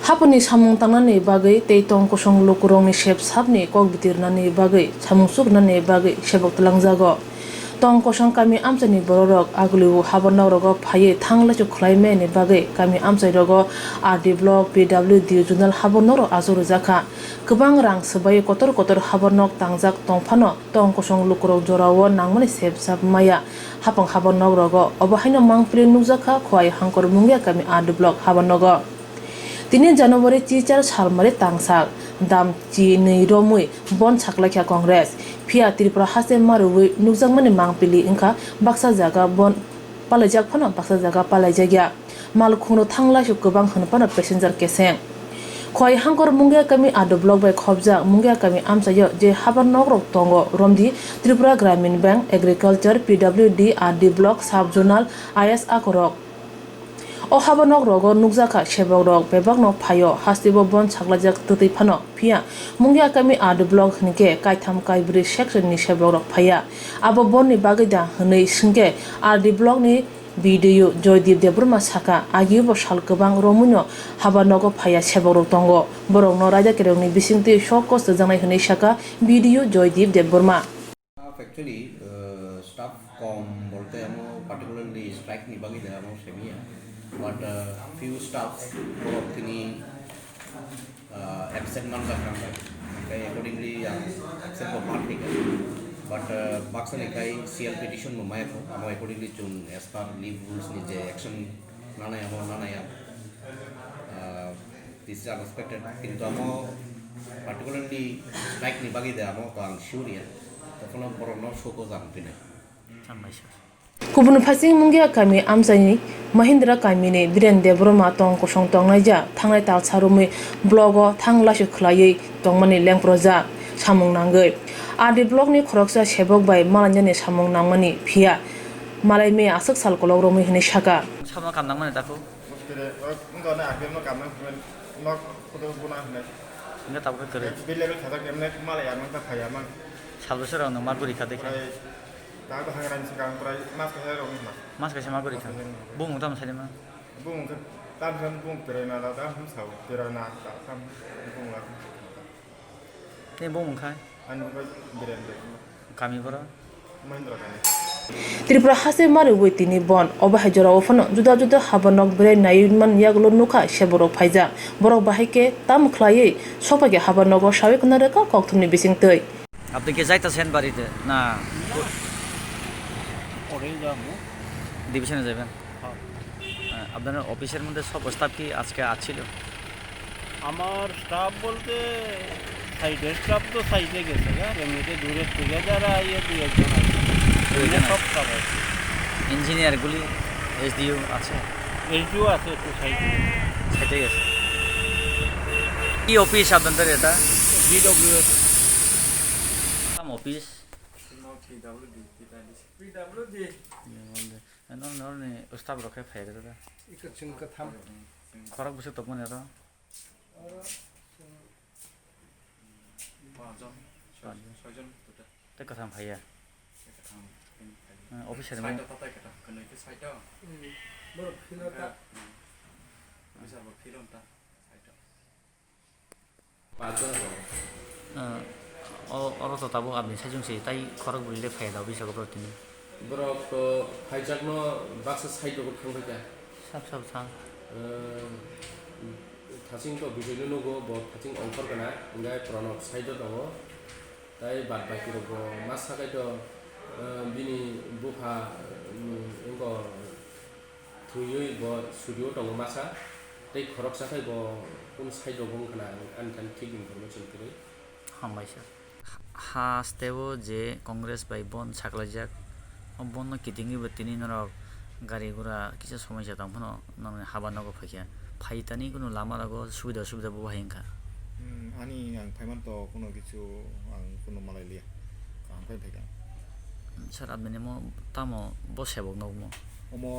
Hapuni samung tangnani bagai tei tong kosong lukurogni shep sabni kok bitirnani bagai samung suknani bagai sebok talangjago. Tong kosong kami amchani borok aglu habornagrogo phaiya thanglachu khlaime ni bagai kami amchai rogo RD Block PWD habornogro azuru jaka. Kubang rang sebai kotor habornog tangjak tongphano tong kosong lukurog jorao nangmani shep sab maya hapang habornogrogo obahaino mangpili nugjaka khwai hangkor mungia kami RD Block habornogo. 3 January teacher salmare tangsak dam chi nei romwi bon chaklakya congress phia tripura hase marui nukjangmani mangpili ingkha baksa jaga bon palaijak phano baksa jaga palaijagya malkhungno thanglasu kubang hanpano passenger keseng khoi hangkor mungia kami RD Block by khobjak mungia kami amchayo je habarnogrok tongo romdi Tripura Gramin Bank Agriculture PWD RD Block Sub Zonal IS akorok o habornog rogo nukjaka sebok rok bebakno phayo hastibo bon chaklajak tutui phano phia mungia kami RD Block hnike kaitham kaibri section ni sebok rok phaiya abo bonni bagida hnei singke RD Block ni video Joydip Debruma saka agibo sal kubang romuno habornogo phaiya sebok rok tongo borokno raja kerongni bisingti shokos jangnai hnei saka video Joydip Debruma actually staff com bolte amo particularly strike ni bagida amo semia but few staff borok tini absent man ka kram kai accordingly absent ko part thik but baksa ni kai CL petition no mai ko amo accordingly chun as per leave rules ni je action nanaya this is unexpected kintu amo particularly strike ni bagida amo ko ang sure ya tokono borok no soko jam pine Kubun phasing mungia kami amchani Mahindra kami ni Biren Debroma tong kosong tongnaija thangnai tal charumi blogo thanglasu khlaiyi tongmani lengproja samung nangai RD Block ni khoroksa sebok bai malanjani samung nangmani phia malai me asak sal kolok romi hini saka samna kam nangmani dako ngona akem no kam no kodo buna hne inga tabka kare bilevel thada kemne malaya mang ta phaya mang salbosara no marguri khade ke 다 한가란 시간 프라이 마스크 해로 마 mas kasi marguri kha bung tam salima 붕 땀선 붕 들어나다 함사고 들어나 땀 붕가 te bung kha 안 거 비렌데 kami bora 마인드라 가네 Tripura hase mari witini bon obahajora ofano juda habornog bre nayman yaglo nuka seborok phaija borok bahike tam khlaiyi sopage habornogo sawik nareka kokthumni bisingtei apni ke jaita sen barite na ডিভিশনে যাবেন আপনার অফিসের মধ্যে সব staff কি আজকে আছিল আমার স্টাফ বলতে সাইডের স্টাফ তো সাইডে গেছে এমনিতে দূরের থেকে যারা ইয়ে দুই একজন আছে সব স্টাফ আছে ইঞ্জিনিয়ারগুলি এসডিও আছে এসডিও আছে একটু সাইডে গেছে কি অফিস আপনাদের এটা বিডব্লিউএস office PWD no staff roke phaiga da ikachin ka tham khorak buse topon era te katham phaiya officer mo boro filata oro to tabo abni sajungsi tai khorak bulile phaiya da bisa ko tini Borok phaiyak no baksa side ko thangbai ka sab thang thasing to bijono nogo bo thasing ongkor kana ngai pranok side dongo tai bad baki rogo masa kai to bini buha ngo thuyoi bo studio dongo masa tai khorok sakai bo kun side bong kana an ঠিক information kri hambaisa hastewo je congress bai bon chaklajak বন্য কিটিংই বতিনি নরক গাড়ি ঘোড়া কিছু সমস্যা তখন নমে হাবানগো ফাইয়া ফাইতানি কোনো লামারাগো সুবিধা বহাইংকা আনি আং ফাইমান তো কোনো কিছু আং কোনো মালাইলিয়া কাম ফাই ফাইকা স্যার আপনি মো তামো বসেবক নমো ওমো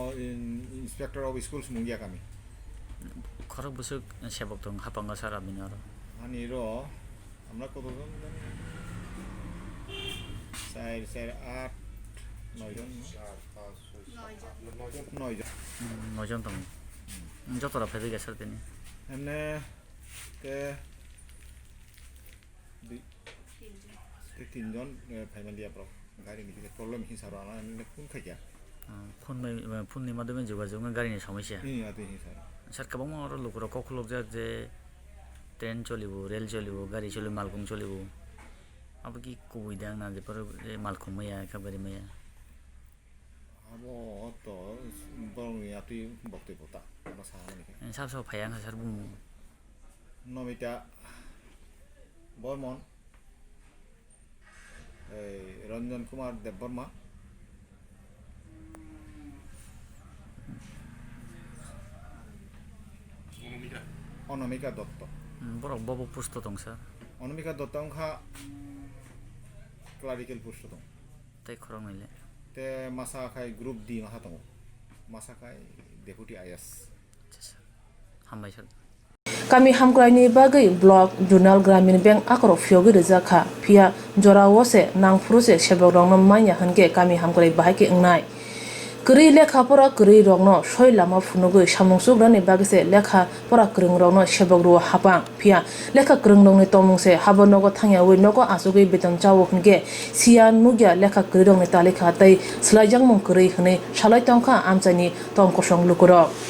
ইন্সপেক্টর অফ স্কুলস মুঙ্গিয়া কামি খরক বসে সেবক দং হাপাঙ্গা স্যার আপনি আর আনি র আমরা কতজন চার 8 9জন নয়জন তুমি যতটা ফেলে গেছে তিনি এমনে তে তিনজন ভাইমান দিয়া ব্রক গাড়ি নিতে প্রবলেম হিসাব আনা এমনি কোন খাইয়া ফোনनि माध्यমে যোগাযোগ গাড়িनि সমস্যা আদি হিসাব স্যার গোबां आरो लुकुराव कखलक जे ट्रेन चलिब रेल चलिब गाड़ी चलिब मालखुं चलिब अब कि कुबैदा आंना जेफोर मालखुं मैया एखेबारे मैया আবো তো বরং ইয়াতি বক্তব্যতা আমরা সাহায্য साब साब phaiya सार बुं নমিতা বর্মন এই Ranjan Kumar Debbarma Anamika Datta borok bobo pusto dong sir Anamika Datta অংখা ক্লারিক্যাল পোস্ট দं tei khorang naile তে মাসাখাই গ্রুপ ডি মাহা দं মাসাখাই ডেপুটি আইএস हामबाय sir Kami hamkraini bagai blok jurnal gramin bank akro fiogi rezaka phia jora wose nangfruse sebok rongno manya hanke kami hamkrai bahai ngnai kri lekha pora kri rongno soi lama phunugui samungsuk rani bagise lekha pora krung rongno sebok ro hapang phia lekha krung rongni tomungse habo nogo thangya wi nogo asugui beton chawo hunke sia nugya lekha kri rongni talika tai slajang mung kri hne salai tongkha amchani tongkosong lukurog